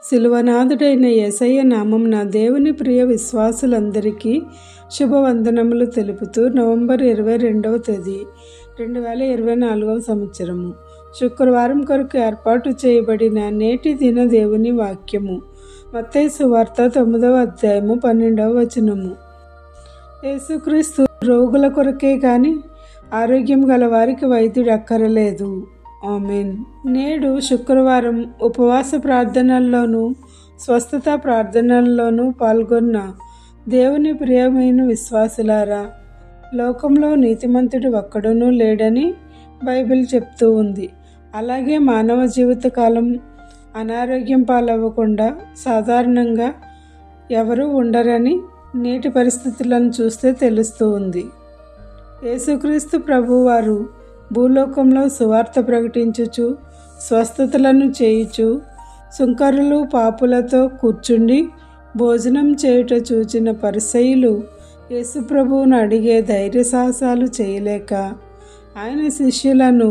శిలువనాథుడైన యేసయ్య నామమున దేవుని ప్రియ విశ్వాసులందరికీ శుభవందనములు తెలుపుతూ నవంబర్ 22వ తేదీ 2024వ సంవత్సరము శుక్రవారం కొరకు ఏర్పాటు చేయబడిన నేటి దిన దేవుని వాక్యము మత్తయి సువార్త 9వ అధ్యాయము 12వ వచనము. యేసుక్రీస్తు రోగుల కొరకే గాని ఆరోగ్యం గల వారికి వైద్యుడు అక్కరలేదు. ఆమేన్. నేడు శుక్రవారం ఉపవాస ప్రార్థనల్లోనూ స్వస్థత ప్రార్థనల్లోనూ పాల్గొన్న దేవుని ప్రియమైన విశ్వాసులారా, లోకంలో నీతిమంతుడు ఒక్కడునూ లేడని బైబిల్ చెప్తూ ఉంది. అలాగే మానవ జీవితకాలం అనారోగ్యం పాలవ్వకుండా సాధారణంగా ఎవరూ ఉండరని నేటి పరిస్థితులను చూస్తే తెలుస్తూ ఉంది. యేసుక్రీస్తు ప్రభువారు భూలోకంలో సువార్త ప్రకటించుచు స్వస్థతలను చేయుచు సుంకరులు పాపులతో కూర్చుండి భోజనం చేయుట చూచిన పరిసయ్యులు యేసుప్రభువును అడిగే ధైర్య సాహసాలు చేయలేక ఆయన శిష్యులను,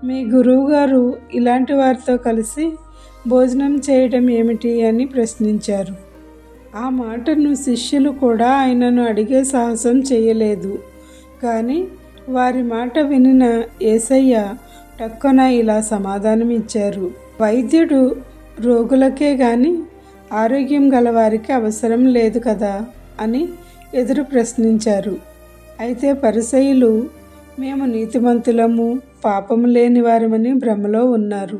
మీ గురువుగారు ఇలాంటి వారితో కలిసి భోజనం చేయడం ఏమిటి అని ప్రశ్నించారు. ఆ మాటను శిష్యులు కూడా ఆయనను అడిగే సాహసం చేయలేదు. కానీ వారి మాట వినిన యేసయ్య టక్కున ఇలా సమాధానమిచ్చారు. వైద్యుడు రోగులకే గాని ఆరోగ్యం గలవారికి అవసరం లేదు కదా అని ఎదురు ప్రశ్నించారు. అయితే పరిసయ్యులు, మేము నీతిమంతులము, పాపము లేని వారమని భ్రమలో ఉన్నారు.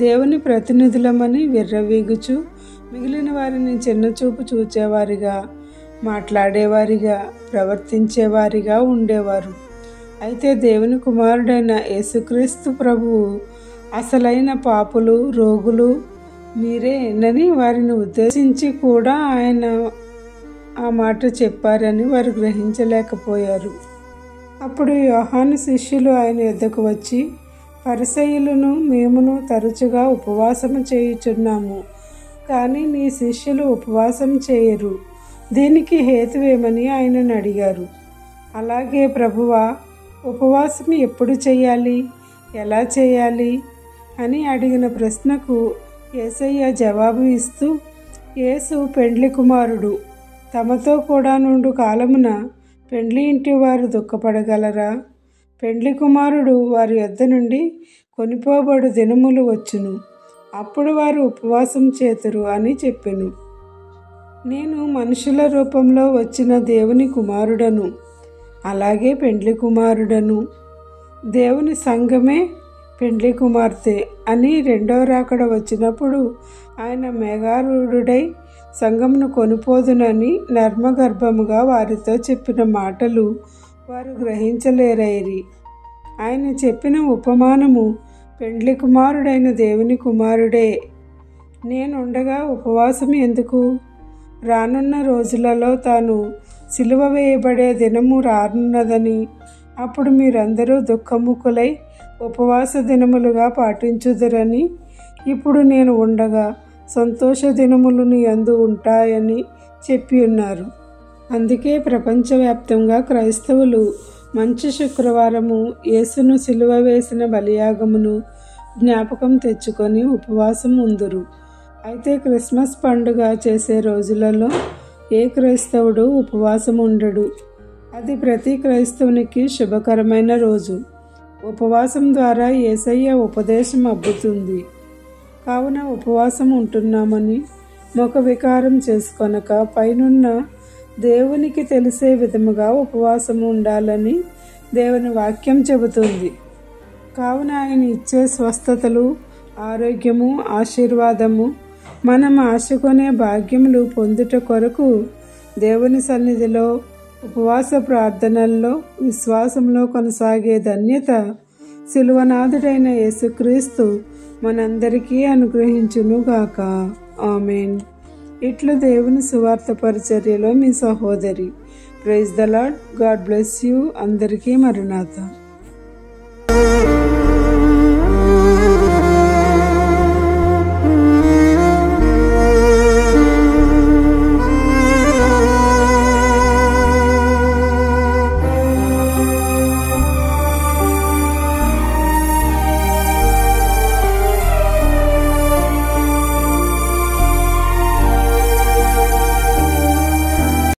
దేవుని ప్రతినిధులమని విర్రవీగుచు మిగిలిన వారిని చిన్నచూపు చూచేవారిగా, మాట్లాడేవారిగా, ప్రవర్తించేవారిగా ఉండేవారు. అయితే దేవుని కుమారుడైన యేసుక్రీస్తు ప్రభువు అసలైన పాపులు, రోగులు మీరేనని వారిని ఉద్దేశించి కూడా ఆయన ఆ మాట చెప్పారని వారు గ్రహించలేకపోయారు. అప్పుడు యోహాను శిష్యులు ఆయన యొద్దకు వచ్చి, పరిసయ్యులను మేమును తరచుగా ఉపవాసము చేయుచున్నాము, కానీ నీ శిష్యులు ఉపవాసం చేయరు. దీనికి హేతువేమని ఆయనను అడిగారు. అలాగే ప్రభువా, ఉపవాసం ఎప్పుడు చేయాలి, ఎలా చేయాలి అని అడిగిన ప్రశ్నకు యేసయ్య జవాబు ఇస్తూ, యేసు పెండ్లి కుమారుడు, తమతో కూడా నుండు కాలమున పెండ్లి ఇంటి వారు దుఃఖపడగలరా? పెండ్లి కుమారుడు వారి యొద్ద నుండి కొనిపోబడు దినములు వచ్చును, అప్పుడు వారు ఉపవాసం చేతురు అని చెప్పెను. నేను మనుషుల రూపంలో వచ్చిన దేవుని కుమారుడను, అలాగే పెండ్లి కుమారుడను. దేవుని సంఘమే పెండ్లి కుమార్తె అని రెండవ రాకడ వచ్చినప్పుడు ఆయన మేఘారూఢుడై సంఘమును కొనిపోదునని నర్మగర్భముగా వారితో చెప్పిన మాటలు వారు గ్రహించలేరైరి. ఆయన చెప్పిన ఉపమానము పెండ్లి కుమారుడైన దేవుని కుమారుడే. నేనుండగా ఉపవాసం ఎందుకు? రానున్న రోజులలో తాను సిలువ వేయబడే దినము రానున్నదని, అప్పుడు మీరందరూ దుఃఖముఖులై ఉపవాస దినములుగా పాటించుదురని, ఇప్పుడు నేను ఉండగా సంతోష దినములు నీ యందు ఉంటాయని చెప్పి ఉన్నారు. అందుకే ప్రపంచవ్యాప్తంగా క్రైస్తవులు మంచి శుక్రవారము యేసును సిలువ వేసిన బలియాగమును జ్ఞాపకం తెచ్చుకొని ఉపవాసం ఉందురు. అయితే క్రిస్మస్ పండుగ చేసే రోజులలో ఏ క్రైస్తవుడు ఉపవాసం ఉండడు. అది ప్రతి క్రైస్తవునికి శుభకరమైన రోజు. ఉపవాసం ద్వారా యేసయ్య ఉపదేశం అబ్బుతుంది. కావున ఉపవాసం ఉంటున్నామని ముఖ వికారం చేసుకొనక పైనున్న దేవునికి తెలిసే విధముగా ఉపవాసం ఉండాలని దేవుని వాక్యం చెబుతుంది. కావున ఆయన ఇచ్చే స్వస్థతలు, ఆరోగ్యము, ఆశీర్వాదము మనం ఆశకొనే భాగ్యములు పొందుట కొరకు దేవుని సన్నిధిలో ఉపవాస ప్రార్థనల్లో విశ్వాసంలో కొనసాగే ధన్యత శిలువనాథుడైన యేసుక్రీస్తు మనందరికీ అనుగ్రహించునుగాక. ఆమేన్. ఇట్లు దేవుని సువార్త పరిచర్యలో మీ సహోదరి. Praise the lord. God bless you. అందరికీ మరణాత.